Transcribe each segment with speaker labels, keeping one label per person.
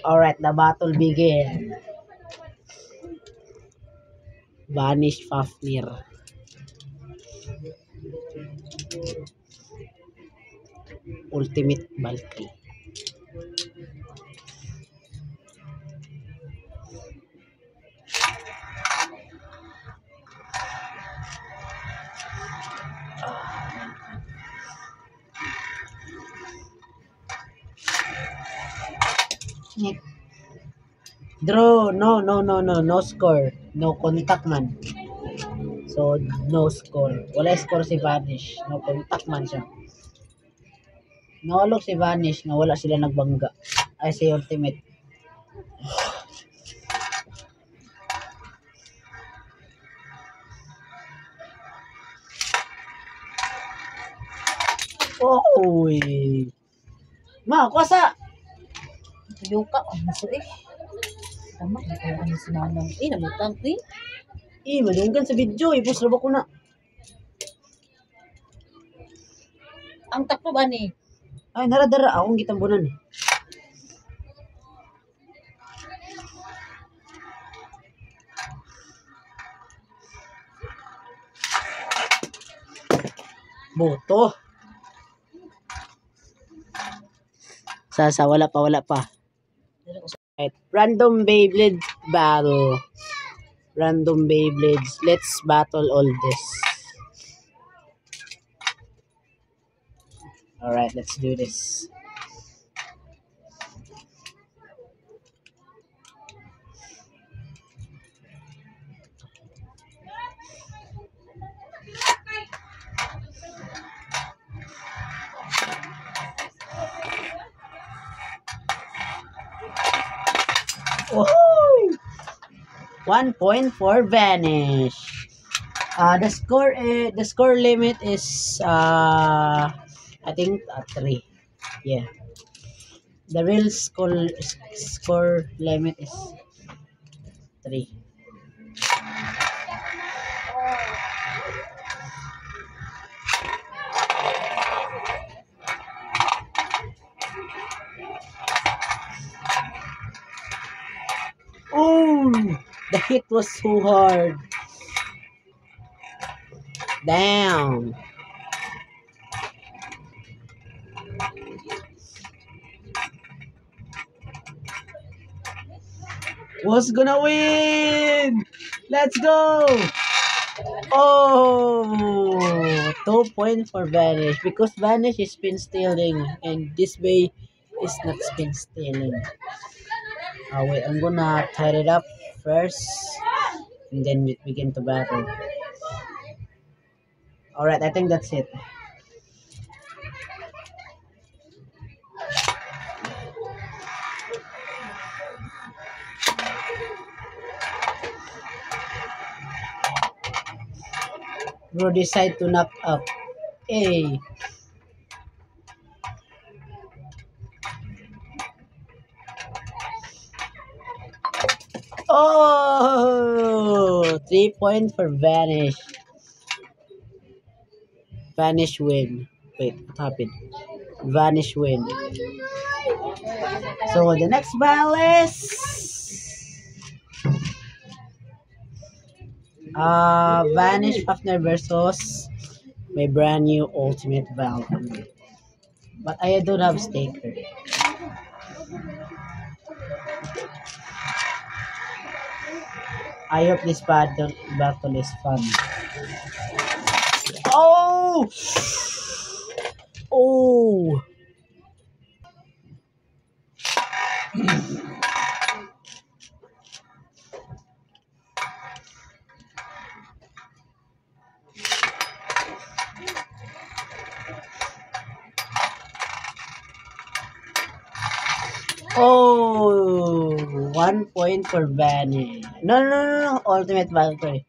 Speaker 1: Alright, the battle begin. Vanish Fafnir. Ultimate Valkyrie. Draw. No score. No contact man. So, no score. Wala score si Vanish. No contact man siya. Naulog si Vanish na wala sila nagbangga. Ay, si Ultimate. Oy. Ma, kuasa.
Speaker 2: Yuka, maso eh. Tama, hindi ko ano sinanang. Namutang eh.
Speaker 1: Madunggan sa video. Ipos na ba ko na?
Speaker 2: Ang takpo ba ni?
Speaker 1: Ay, naradara. Akong gitambunan. Boto. Wala pa. Right. Random Beyblade battle. Random Beyblades. Let's battle all this. Alright, let's do this. Woohoo! 1 point for Vanish. The score limit is I think 3. Yeah. The real score limit is 3. Oh, the hit was so hard. Damn. Who's gonna win? Let's go. Oh, 2 points for Vanish because Vanish is spin stealing and this way is not spin stealing. Wait, I'm gonna tie it up first and then we begin to battle. Alright, I think that's it. Bro, decide to knock up. Hey. Oh, 3 points for Vanish. Vanish win. Wait, what happened? Vanish win. So the next battle is Vanish Fafnir versus my brand new Ultimate Valkyrie. But I don't have Staker. I hope this battle is fun. Oh! Oh! Oh, 1 point for Vanish. No. Ultimate Valkyrie.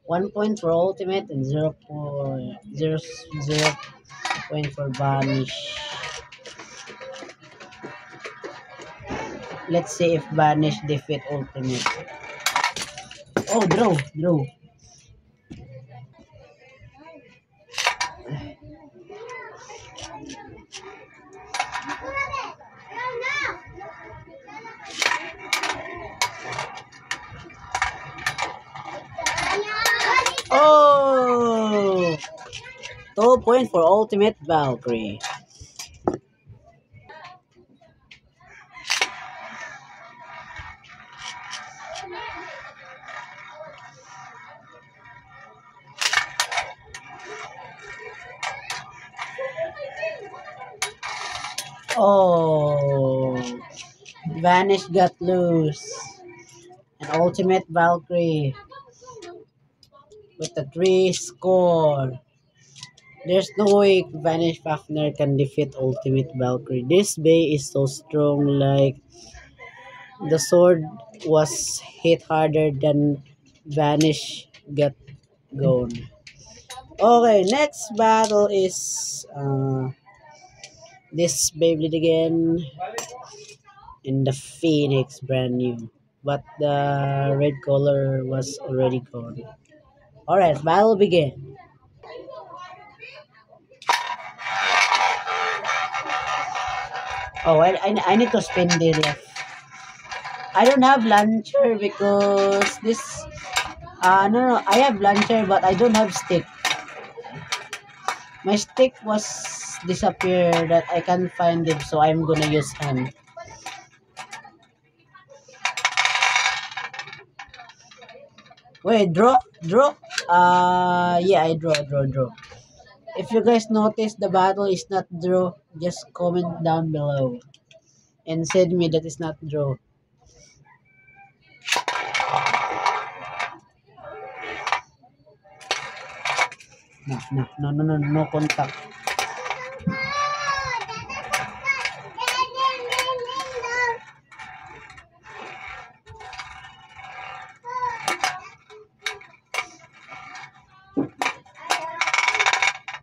Speaker 1: 1 point for Ultimate and 0 point for Vanish. Let's see if Vanish defeat Ultimate. Oh, draw. 2 points for Ultimate Valkyrie. Oh, Vanish got loose. An Ultimate Valkyrie with a 3 score. There's no way Vanish Fafnir can defeat Ultimate Valkyrie. This Bay is so strong, like the sword was hit harder than Vanish got gone. Okay, next battle is this Beyblade again in the Phoenix brand new. But the red color was already gone. Alright, battle begin. Oh, I need to spin the left. I don't have launcher because this no, I have launcher but I don't have stick. My stick was disappeared that I can't find it, so I'm gonna use hand. Wait, draw. Yeah, I draw. If you guys notice the battle is not draw, just comment down below and send me that is not draw. No contact.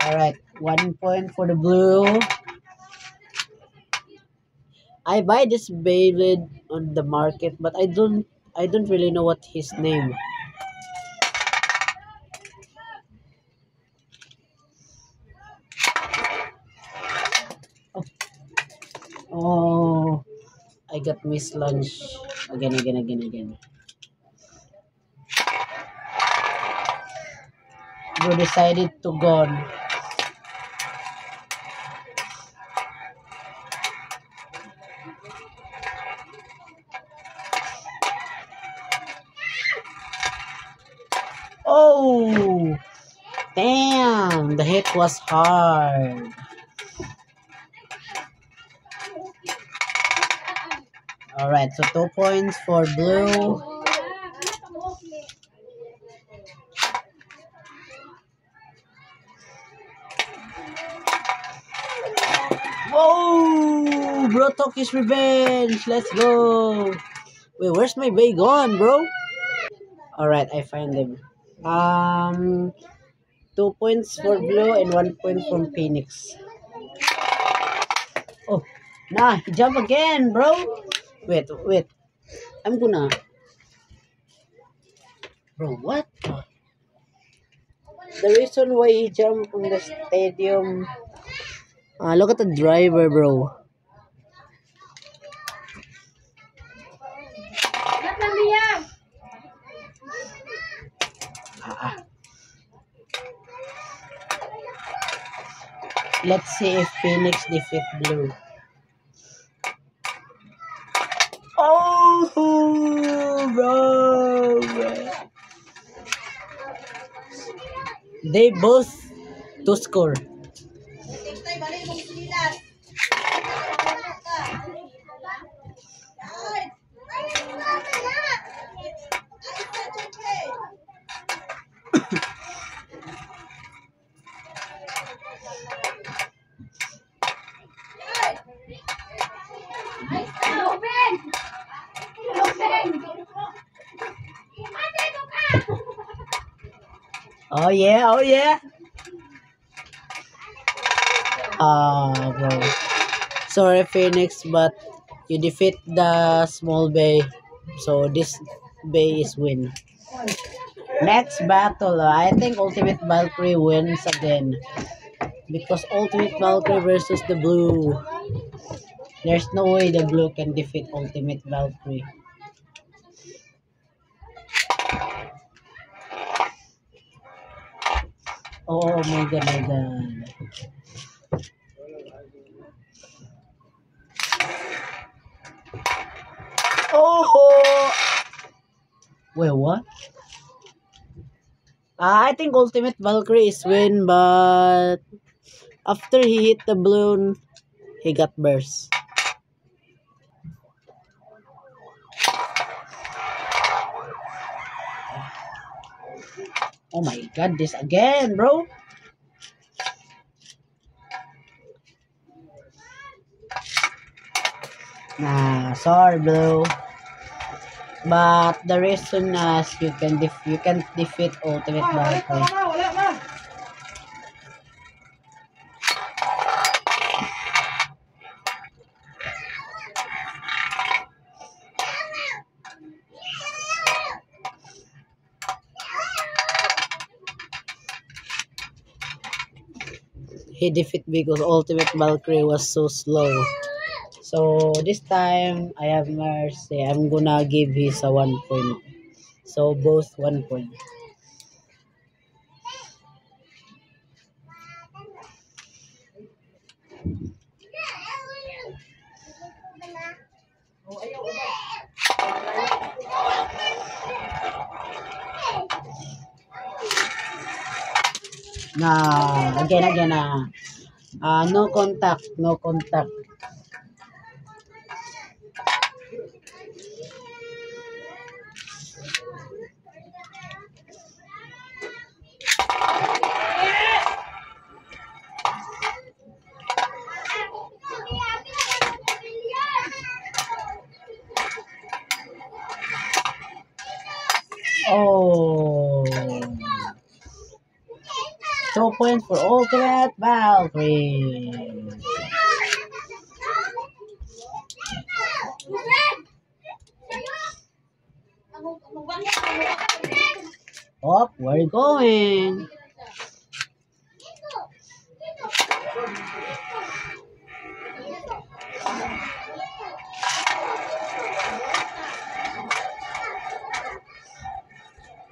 Speaker 1: Alright, 1 point for the blue. I buy this Beyblade on the market, but I don't really know what his name. Oh, I got miss lunch again. Bro decided to gone. Oh, damn, the hit was hard. Alright, so 2 points for blue. Whoa, bro took his revenge. Let's go. Wait, where's my bay gone, bro? Alright, I find him. 2 points for blue and 1 point from Phoenix. Oh, nah, he jumped again, bro. Wait. I'm gonna. Bro, what? The reason why he jumped from the stadium. Look at the driver, bro. Let's see if Phoenix defeat blue. Oh, bro. They both to score. Oh yeah. Bro. Sorry, Phoenix, but you defeat the small bay, so this bay is win. Next battle, I think Ultimate Valkyrie wins again because Ultimate Valkyrie versus the blue. There's no way the blue can defeat Ultimate Valkyrie. Oh my god, my god. Oh! Wait, what? I think Ultimate Valkyrie is win, but after he hit the balloon, he got burst. Oh my god, this again, bro. Nah, sorry, bro. But the reason as you can defeat Ultimate Valkyrie. He defeat because Ultimate Valkyrie was so slow. So this time I have mercy. I'm gonna give his a 1 point. So both 1 point. Nah, again. No contact, no contact. Oh, 2 points for Ultimate Valkyrie. Oh, where are you going?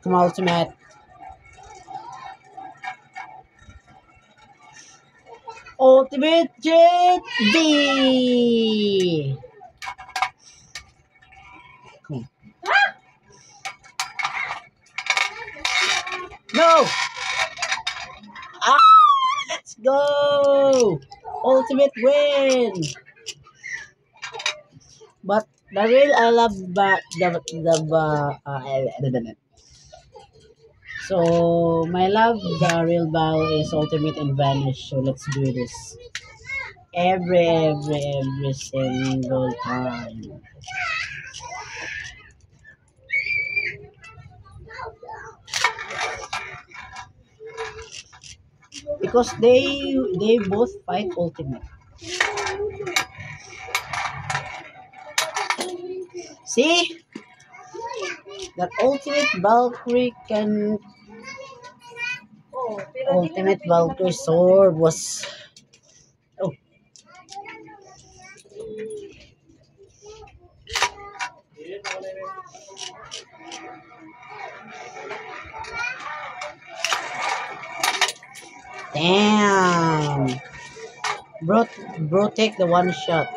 Speaker 1: Come on, Ultimate. Ultimate Jet D. Come on. No! Ah! Let's go! Ultimate win! But the real I love so my love the real battle is Ultimate and Vanish. So let's do this every single time because they both fight Ultimate. See that Ultimate Valkyrie can Ultimate Valkyrie sword was oh damn bro take the one shot.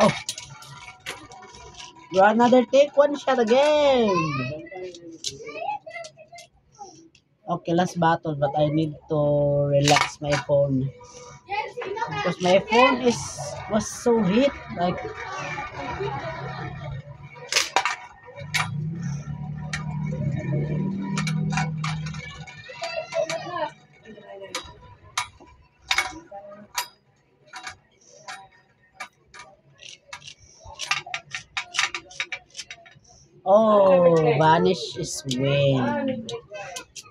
Speaker 1: Oh bro another take one shot again. Okay, last battle, but I need to relax my phone because my phone was so hit. Like, oh, Vanish is win.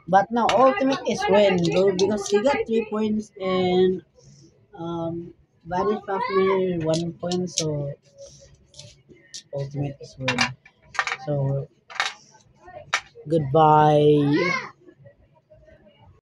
Speaker 1: But now Ultimate is win, bro, because he got 3 points and Vanish Fafnir 1 point, so Ultimate is win. So goodbye.